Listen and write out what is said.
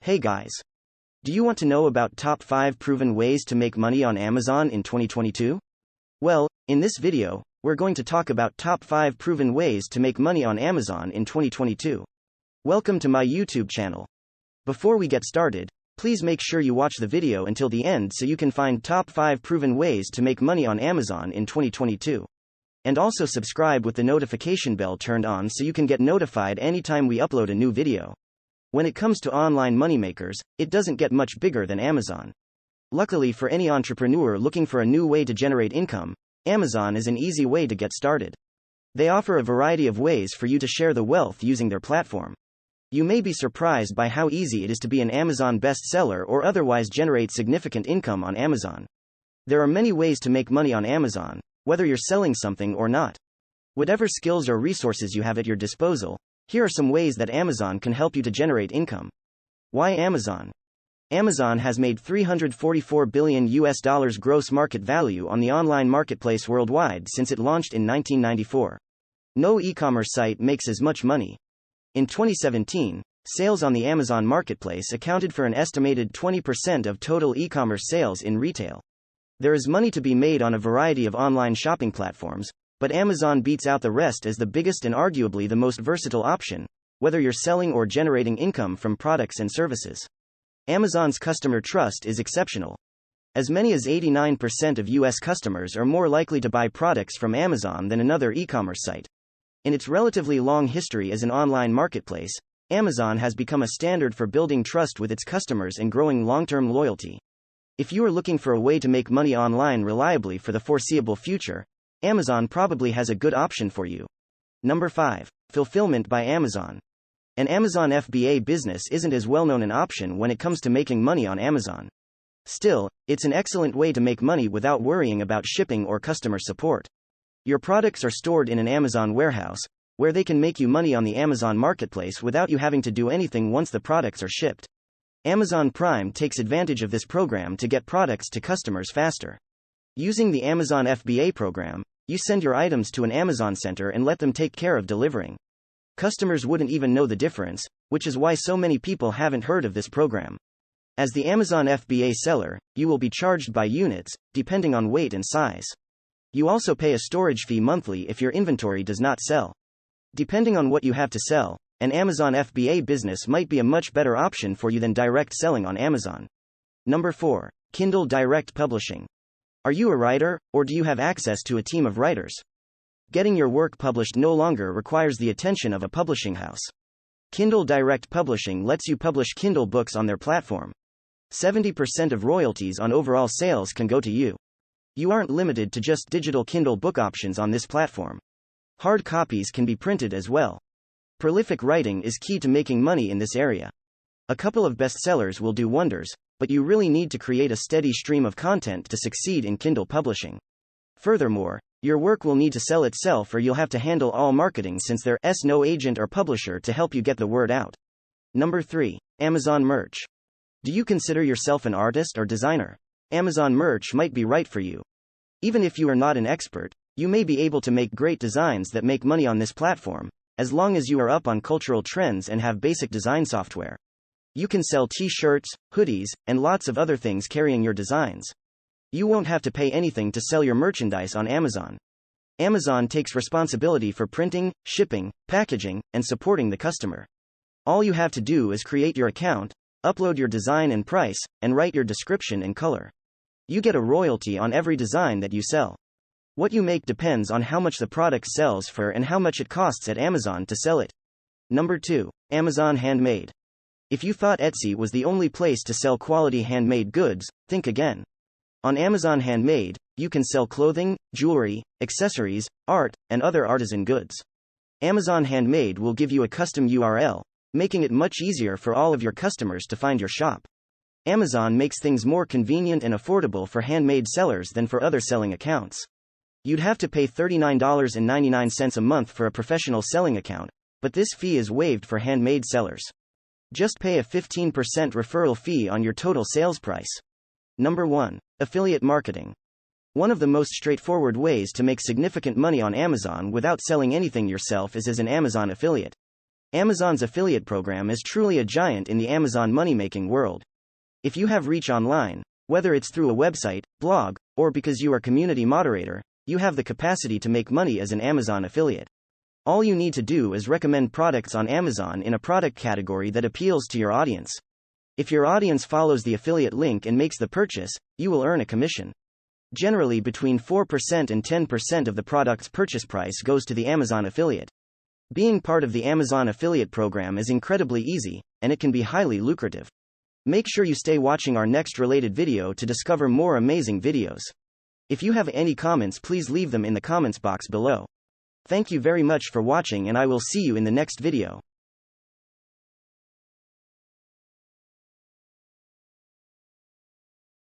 Hey guys! Do you want to know about top 5 proven ways to make money on Amazon in 2022? Well, in this video, we're going to talk about top 5 proven ways to make money on Amazon in 2022. Welcome to my YouTube channel. Before we get started, please make sure you watch the video until the end so you can find top 5 proven ways to make money on Amazon in 2022. And also subscribe with the notification bell turned on so you can get notified anytime we upload a new video. When it comes to online moneymakers, it doesn't get much bigger than Amazon. Luckily for any entrepreneur looking for a new way to generate income, Amazon is an easy way to get started. They offer a variety of ways for you to share the wealth using their platform. You may be surprised by how easy it is to be an Amazon bestseller or otherwise generate significant income on Amazon. There are many ways to make money on Amazon, whether you're selling something or not. Whatever skills or resources you have at your disposal, here are some ways that Amazon can help you to generate income. Why Amazon? Amazon has made $344 billion gross market value on the online marketplace worldwide since it launched in 1994. No e-commerce site makes as much money. In 2017, sales on the Amazon marketplace accounted for an estimated 20% of total e-commerce sales in retail. There is money to be made on a variety of online shopping platforms, but Amazon beats out the rest as the biggest and arguably the most versatile option, whether you're selling or generating income from products and services. Amazon's customer trust is exceptional. As many as 89% of US customers are more likely to buy products from Amazon than another e-commerce site. In its relatively long history as an online marketplace, Amazon has become a standard for building trust with its customers and growing long-term loyalty. If you are looking for a way to make money online reliably for the foreseeable future, Amazon probably has a good option for you. Number 5. Fulfilment by Amazon. An Amazon FBA business isn't as well-known an option when it comes to making money on Amazon. Still, it's an excellent way to make money without worrying about shipping or customer support. Your products are stored in an Amazon warehouse, where they can make you money on the Amazon marketplace without you having to do anything once the products are shipped. Amazon Prime takes advantage of this program to get products to customers faster. Using the Amazon FBA program, you send your items to an Amazon center and let them take care of delivering. Customers wouldn't even know the difference, which is why so many people haven't heard of this program. As the Amazon FBA seller, you will be charged by units, depending on weight and size. You also pay a storage fee monthly if your inventory does not sell. Depending on what you have to sell, an Amazon FBA business might be a much better option for you than direct selling on Amazon. Number 4. Kindle Direct Publishing. Are you a writer, or do you have access to a team of writers? Getting your work published no longer requires the attention of a publishing house. Kindle Direct Publishing lets you publish Kindle books on their platform. 70% of royalties on overall sales can go to you. You aren't limited to just digital Kindle book options on this platform. Hard copies can be printed as well. Prolific writing is key to making money in this area. A couple of bestsellers will do wonders, but you really need to create a steady stream of content to succeed in Kindle publishing. Furthermore, your work will need to sell itself or you'll have to handle all marketing since there's no agent or publisher to help you get the word out. Number 3. Amazon Merch. Do you consider yourself an artist or designer? Amazon Merch might be right for you. Even if you are not an expert, you may be able to make great designs that make money on this platform, as long as you are up on cultural trends and have basic design software. You can sell t-shirts, hoodies, and lots of other things carrying your designs. You won't have to pay anything to sell your merchandise on Amazon. Amazon takes responsibility for printing, shipping, packaging, and supporting the customer. All you have to do is create your account, upload your design and price, and write your description and color. You get a royalty on every design that you sell. What you make depends on how much the product sells for and how much it costs at Amazon to sell it. Number 2. Amazon Handmade. If you thought Etsy was the only place to sell quality handmade goods, think again. On Amazon Handmade, you can sell clothing, jewelry, accessories, art, and other artisan goods. Amazon Handmade will give you a custom URL, making it much easier for all of your customers to find your shop. Amazon makes things more convenient and affordable for handmade sellers than for other selling accounts. You'd have to pay $39.99 a month for a professional selling account, but this fee is waived for handmade sellers. Just pay a 15% referral fee on your total sales price. Number 1. Affiliate marketing. One of the most straightforward ways to make significant money on Amazon without selling anything yourself is as an Amazon affiliate. Amazon's affiliate program is truly a giant in the Amazon money-making world. If you have reach online, whether it's through a website, blog, or because you are community moderator, you have the capacity to make money as an Amazon affiliate. All you need to do is recommend products on Amazon in a product category that appeals to your audience. If your audience follows the affiliate link and makes the purchase, you will earn a commission. Generally, between 4% and 10% of the product's purchase price goes to the Amazon affiliate. Being part of the Amazon affiliate program is incredibly easy, and it can be highly lucrative. Make sure you stay watching our next related video to discover more amazing videos. If you have any comments, please leave them in the comments box below. Thank you very much for watching, and I will see you in the next video.